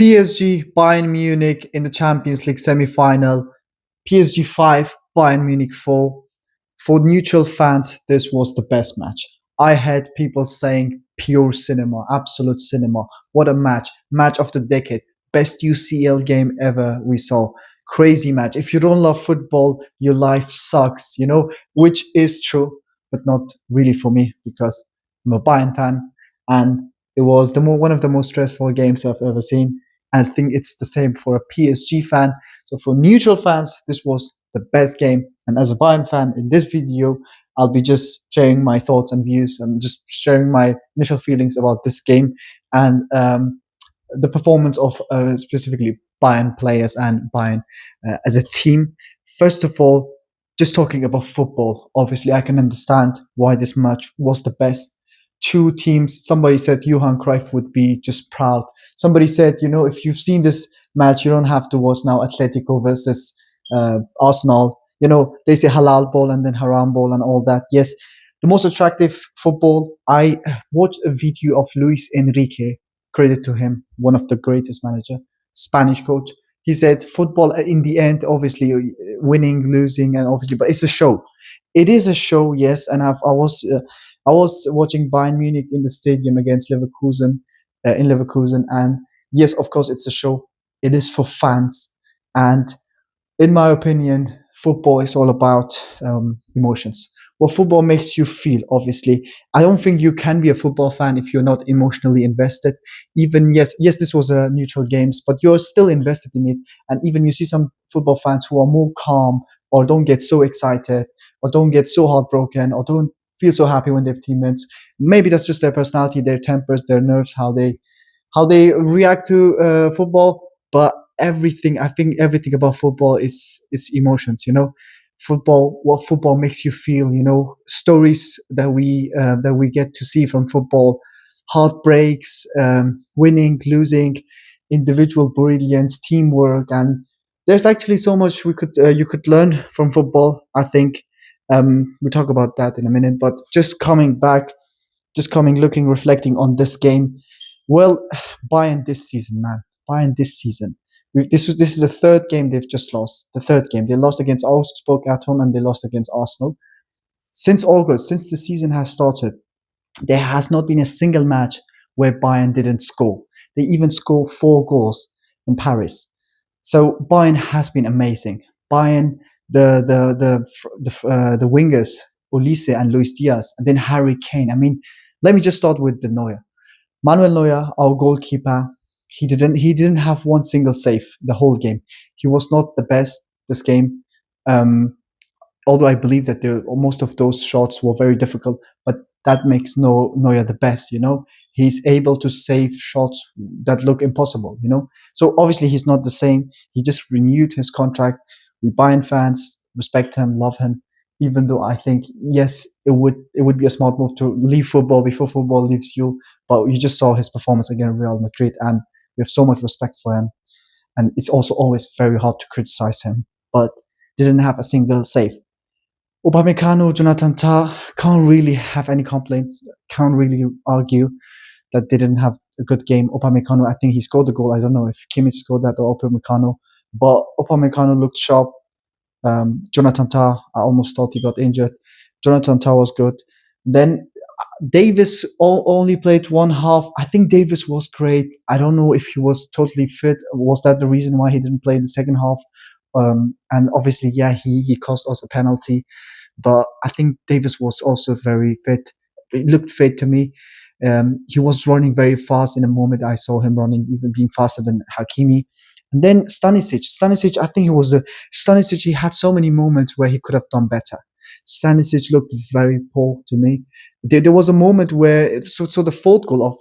PSG, Bayern Munich in the Champions League semi-final. PSG 5, Bayern Munich 4. For neutral fans, this was the best match. I had people saying pure cinema, absolute cinema. What a match. Match of the decade. Best UCL game ever we saw. Crazy match. If you don't love football, your life sucks, which is true, but not really for me because I'm a Bayern fan. And it was one of the most stressful games I've ever seen. And I think it's the same for a PSG fan. So for neutral fans, this was the best game. And as a Bayern fan, in this video, I'll be just sharing my thoughts and views and just sharing my initial feelings about this game and the performance of specifically Bayern players and Bayern as a team. First of all, just talking about football, obviously I can understand why this match was the best. Two teams, somebody said Johan Cruyff would be just proud. Somebody said, if you've seen this match, you don't have to watch now Atletico versus Arsenal. They say halal ball and then haram ball and all that. Yes, the most attractive football. I watched a video of Luis Enrique, credit to him, one of the greatest manager, Spanish coach. He said football in the end, obviously winning, losing, and obviously, but it's a show. It is a show, yes. And I was watching Bayern Munich in the stadium against Leverkusen, in Leverkusen, and yes, of course, it's a show. It is for fans, and in my opinion, football is all about emotions. What football makes you feel, obviously. I don't think you can be a football fan if you're not emotionally invested. Even, yes, this was a neutral games, but you're still invested in it. And even you see some football fans who are more calm or don't get so excited or don't get so heartbroken or don't feel so happy when their team wins. Maybe that's just their personality, their tempers, their nerves, how they react to football. But I think everything about football is emotions. Football, what football makes you feel. Stories that we get to see from football, heartbreaks, winning, losing, individual brilliance, teamwork, and there's actually so much we could you could learn from football. I think we talk about that in a minute, but just coming back, looking, reflecting on this game. Well, Bayern this season, man. Bayern this season. This is the third game they've just lost. The third game they lost against Augsburg at home and they lost against Arsenal. Since August, since the season has started, there has not been a single match where Bayern didn't score. They even scored 4 goals in Paris. So Bayern has been amazing. Bayern, the wingers, Olise and Luis Diaz, and then Harry Kane. I mean, let me just start with the Neuer. Manuel Neuer, our goalkeeper, he didn't have one single save the whole game. He was not the best this game. Um, Although I believe that most of those shots were very difficult, but that makes Neuer the best. He's able to save shots that look impossible. So obviously he's not the same. He just renewed his contract. We Bayern fans respect him, love him. Even though I think yes, it would be a smart move to leave football before football leaves you. But you just saw his performance against Real Madrid, and we have so much respect for him. And it's also always very hard to criticize him, but didn't have a single save. Upamecano, Jonathan Tah can't really have any complaints. Can't really argue that they didn't have a good game. Upamecano, I think he scored the goal. I don't know if Kimmich scored that or Upamecano, but Upamecano looked sharp. Jonathan Tah, I almost thought he got injured. Jonathan Tah was good. Then Davis only played one half. I think Davis was great. I don't know if he was totally fit. Was that the reason why he didn't play in the second half? And obviously, yeah, he cost us a penalty. But I think Davis was also very fit. It looked fit to me. He was running very fast in a moment. I saw him running, even being faster than Hakimi. And then Stanisic, I think Stanisic, he had so many moments where he could have done better. Stanisic looked very poor to me. There was a moment where, so the fourth goal of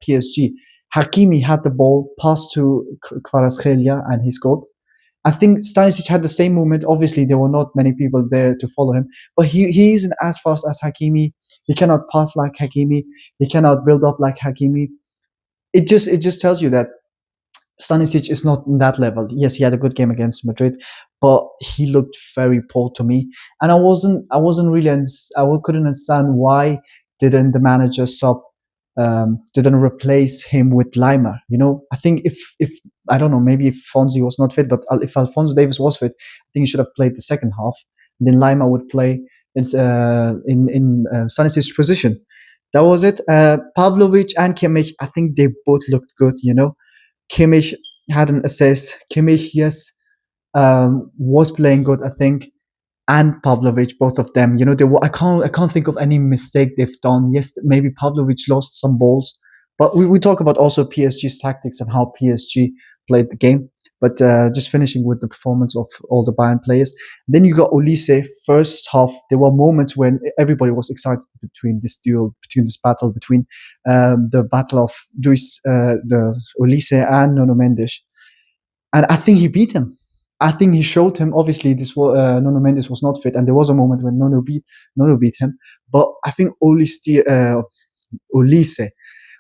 PSG, Hakimi had the ball, passed to Kvaratskhelia, and he scored. I think Stanisic had the same moment. Obviously, there were not many people there to follow him, but he isn't as fast as Hakimi. He cannot pass like Hakimi. He cannot build up like Hakimi. It just tells you that Stanisic is not in that level. Yes, he had a good game against Madrid, but he looked very poor to me, and I couldn't understand why didn't the manager sub didn't replace him with Lima. I think if I don't know, maybe if Fonzie was not fit, but if Alfonso Davis was fit, I think he should have played the second half. And then Lima would play in Stanisic's position. That was it. Pavlovic and Kimmich, I think they both looked good. Kimmich had an assist. Kimmich, yes, was playing good, I think, and Pavlovic, both of them. I can't think of any mistake they've done. Yes, maybe Pavlovic lost some balls, but we talk about also PSG's tactics and how PSG played the game. But just finishing with the performance of all the Bayern players. Then you got Olise. First half, there were moments when everybody was excited between this duel, between this battle, between the battle of the Olise and Nuno Mendes, and I think he beat him. I think he showed him. Obviously, this was Nuno Mendes was not fit, and there was a moment when Nuno beat him. But I think Olise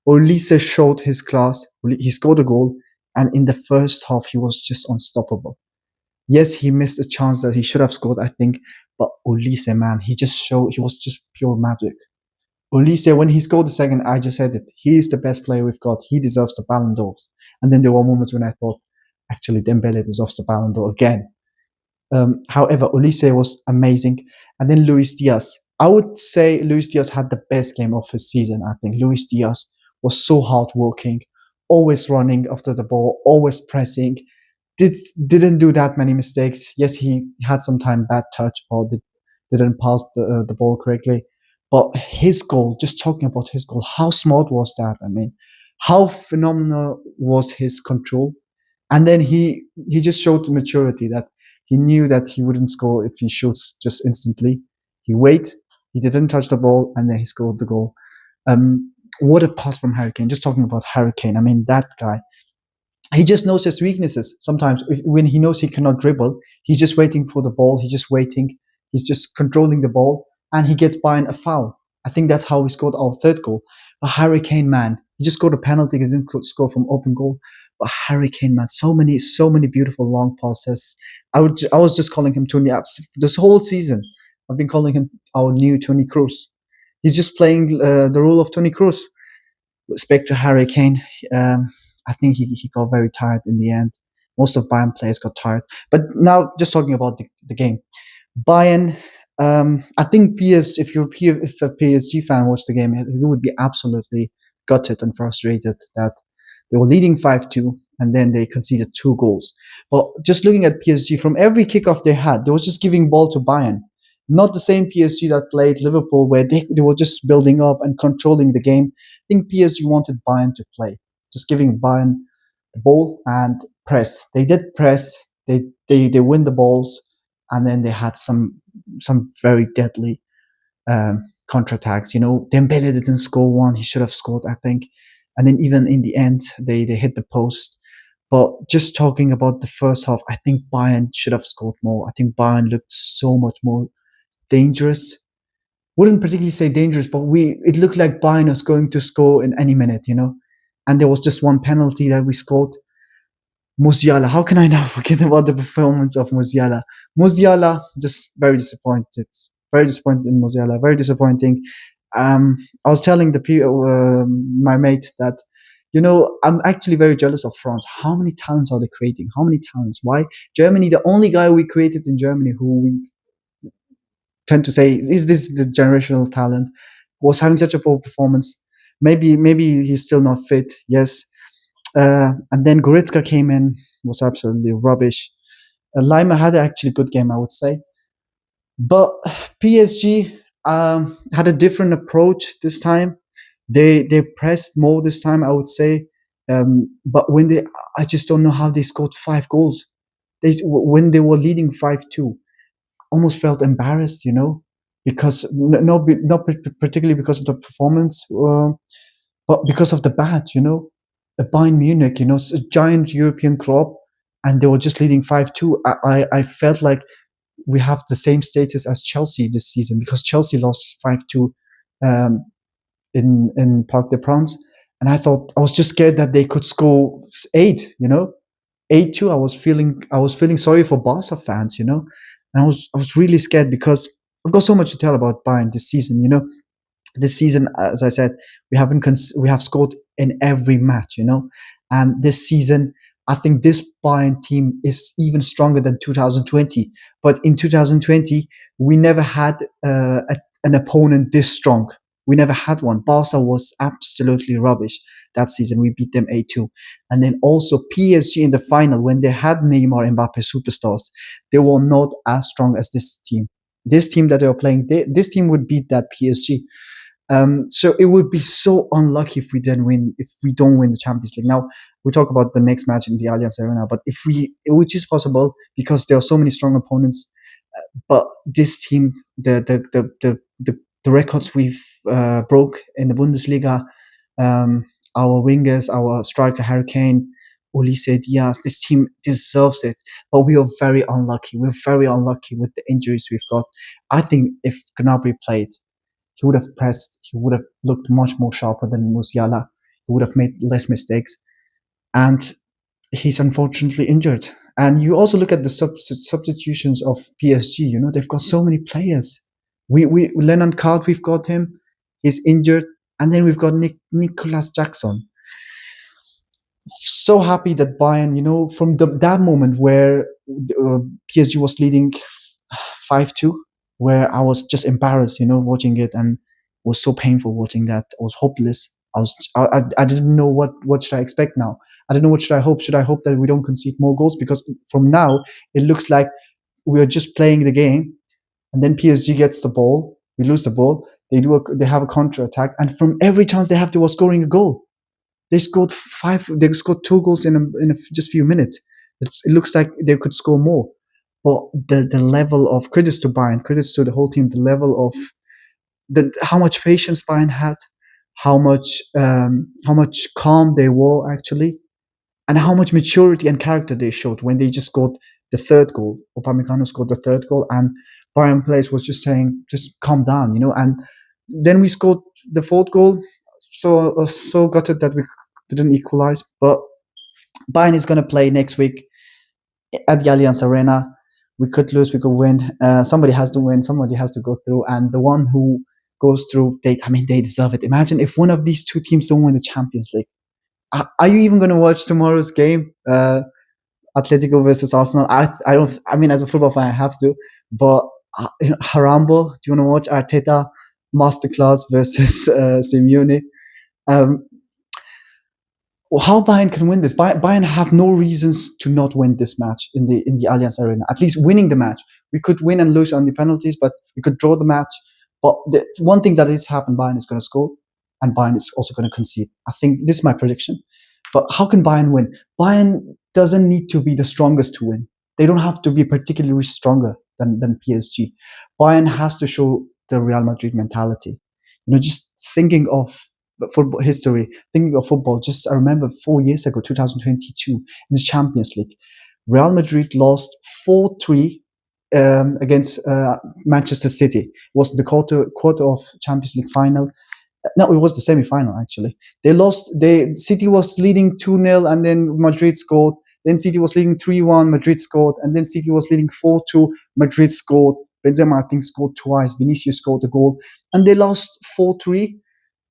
Olise showed his class. He scored a goal, and in the first half, he was just unstoppable. Yes, he missed a chance that he should have scored, I think. But Olise, man, he was just pure magic. Olise, when he scored the second, I just said it. He is the best player we've got. He deserves the Ballon d'Ors. And then there were moments when I thought, actually, Dembele deserves the Ballon d'Or again. However, Olise was amazing. And then Luis Diaz. I would say Luis Diaz had the best game of his season, I think. Luis Diaz was so hardworking, always running after the ball, always pressing, did, didn't do that many mistakes. Yes, he had some time bad touch or didn't pass the ball correctly. But his goal, just talking about his goal, how smart was that? I mean, how phenomenal was his control? And then he just showed the maturity that he knew that he wouldn't score if he shoots just instantly. He wait, he didn't touch the ball, and then he scored the goal. What a pass from Harry Kane. Just talking about Harry Kane, I mean, that guy, he just knows his weaknesses. Sometimes when he knows he cannot dribble, he's just waiting for the ball. He's just waiting. He's just controlling the ball, and he gets by in a foul. I think that's how we scored our third goal. But Harry Kane, man, he just scored a penalty. He didn't score from open goal. But Harry Kane, man, so many beautiful long passes. I was just calling him Tony Apps this whole season. I've been calling him our new Tony Cruz. He's just playing the role of Tony Cruz. Respect to Harry Kane. I think he got very tired in the end. Most of Bayern players got tired. But now, just talking about the game, Bayern. I think if a PSG fan watched the game, he would be absolutely gutted and frustrated that they were leading 5-2 and then they conceded two goals. But just looking at PSG, from every kickoff they had, they was just giving ball to Bayern. Not the same PSG that played Liverpool, where they were just building up and controlling the game. I think PSG wanted Bayern to play, just giving Bayern the ball and press. They did press. They win the balls, and then they had some very deadly counterattacks. Dembele didn't score one; he should have scored, I think. And then even in the end, they hit the post. But just talking about the first half, I think Bayern should have scored more. I think Bayern looked so much more dangerous. Wouldn't particularly say dangerous, but it looked like Bayern was going to score in any minute. And there was just one penalty that we scored. Musiala, how can I now forget about the performance of Musiala? Musiala, just very disappointed. Very disappointed in Musiala. Very disappointing. I was telling my mate that, I'm actually very jealous of France. How many talents are they creating? How many talents? Why? Germany, the only guy we created in Germany who we tend to say, is this the generational talent, was having such a poor performance. Maybe he's still not fit. Yes. And then Goretzka came in, was absolutely rubbish. Lima had an actually good game, I would say. But PSG had a different approach this time. They pressed more this time, I would say. But I just don't know how they scored 5 goals. When they were leading 5-2, almost felt embarrassed, because not particularly because of the performance, but because of the bat. A Bayern Munich, a giant European club, and they were just leading 5-2. I felt like we have the same status as Chelsea this season, because Chelsea lost 5-2 in Parc des Princes, and I was just scared that they could score 8-2. I was feeling sorry for Barca fans, and I was really scared because I've got so much to tell about Bayern this season. This season, as I said, we have scored in every match, and this season, I think this Bayern team is even stronger than 2020. But in 2020, we never had an opponent this strong. We never had one. Barca was absolutely rubbish that season. We beat them 8-2. And then also PSG in the final, when they had Neymar, Mbappe, superstars, they were not as strong as this team. This team that they are playing, this team would beat that PSG. So it would be so unlucky if we don't win the Champions League. Now we talk about the next match in the Allianz Arena, but which is possible because there are so many strong opponents. But this team, the records we've broke in the Bundesliga, our wingers, our striker Harry Kane, Ulisse Diaz, this team deserves it. But we are very unlucky. We're very unlucky with the injuries we've got. I think if Gnabry played, he would have pressed, he would have looked much more sharper than Musiala. He would have made less mistakes. And he's unfortunately injured. And you also look at the substitutions of PSG, they've got so many players. Lennon Card, we've got him, he's injured. And then we've got Nicholas Jackson. So happy that Bayern, from that moment where PSG was leading 5-2, where I was just embarrassed, watching it, and it was so painful watching that. I was hopeless. I didn't know what should I expect now. I don't know what should I hope. Should I hope that we don't concede more goals? Because from now it looks like we are just playing the game, and then PSG gets the ball, we lose the ball. They have a counter attack, and from every chance they have, they were scoring a goal. They scored five. They scored two goals in just few minutes. It looks like they could score more. But the level of credits to Bayern, credits to the whole team, the level of how much patience Bayern had, how much calm they were actually, and how much maturity and character they showed when they just scored the third goal. Upamecano scored the third goal, and Bayern players was just saying, just calm down, And then we scored the fourth goal. So I was so gutted that we didn't equalize. But Bayern is going to play next week at the Allianz Arena. We could lose, we could win. Somebody has to win, somebody has to go through, and the one who goes through, they deserve it. Imagine if one of these two teams don't win the Champions League. Are you even going to watch tomorrow's game? Atletico versus Arsenal. I don't. I mean, as a football fan, I have to. But Harambo, do you want to watch Arteta masterclass versus Simeone? Um, how Bayern can win this? Bayern have no reasons to not win this match in the Allianz Arena. At least winning the match, we could win and lose on the penalties, but we could draw the match. But the one thing that has happened, Bayern is going to score, and Bayern is also going to concede. I think this is my prediction. But how can Bayern win? Bayern doesn't need to be the strongest to win. They don't have to be particularly stronger than PSG. Bayern has to show the Real Madrid mentality. Just thinking of football history, thinking of football, just I remember 4 years ago, 2022, in the Champions League, Real Madrid lost 4-3 against Manchester City. It was the quarter of Champions League final. No, it was the semi-final actually. They lost. City was leading 2-0, and then Madrid scored. Then City was leading 3-1. Madrid scored, and then City was leading 4-2. Madrid scored. Benzema, I think, scored twice. Vinicius scored a goal, and they lost 4-3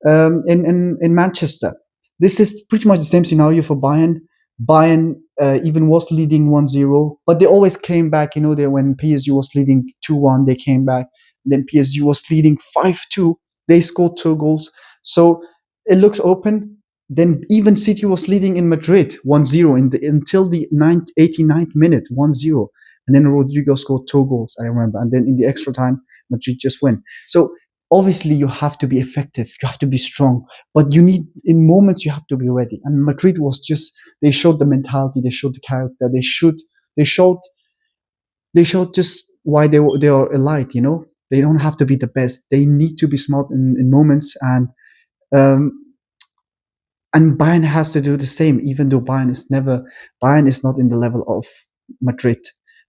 in Manchester. This is pretty much the same scenario for Bayern. Bayern even was leading 1-0, but they always came back. When PSG was leading 2-1, they came back. Then PSG was leading 5-2. They scored 2 goals. So it looks open. Then even City was leading in Madrid 1-0 until the 89th minute, 1-0. And then Rodrigo scored 2 goals, I remember. And then in the extra time, Madrid just win. So obviously you have to be effective. You have to be strong. But in moments, you have to be ready. And Madrid was they showed the mentality. They showed the character. They showed just why they are elite, They don't have to be the best. They need to be smart in moments, and Bayern has to do the same. Even though Bayern is not in the level of Madrid.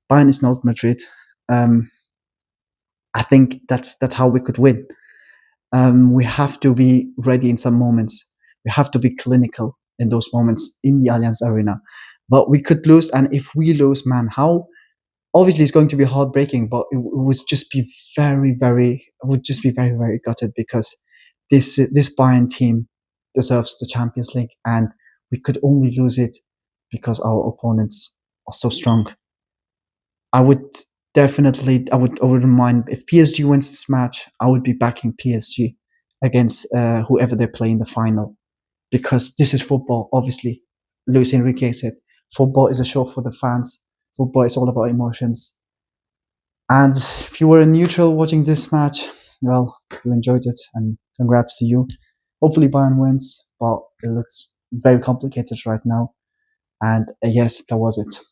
Bayern is not Madrid. I think that's how we could win. We have to be ready in some moments. We have to be clinical in those moments in the Allianz Arena. But we could lose, and if we lose, man, how? Obviously, it's going to be heartbreaking, but it would just be very, very, very gutted because this Bayern team deserves the Champions League, and we could only lose it because our opponents are so strong. I would I wouldn't mind if PSG wins this match. I would be backing PSG against whoever they play in the final, because this is football. Obviously, Luis Enrique said football is a show for the fans. Football is all about emotions. And if you were a neutral watching this match, well, you enjoyed it, and congrats to you. Hopefully, Bayern wins, but it looks very complicated right now. And yes, that was it.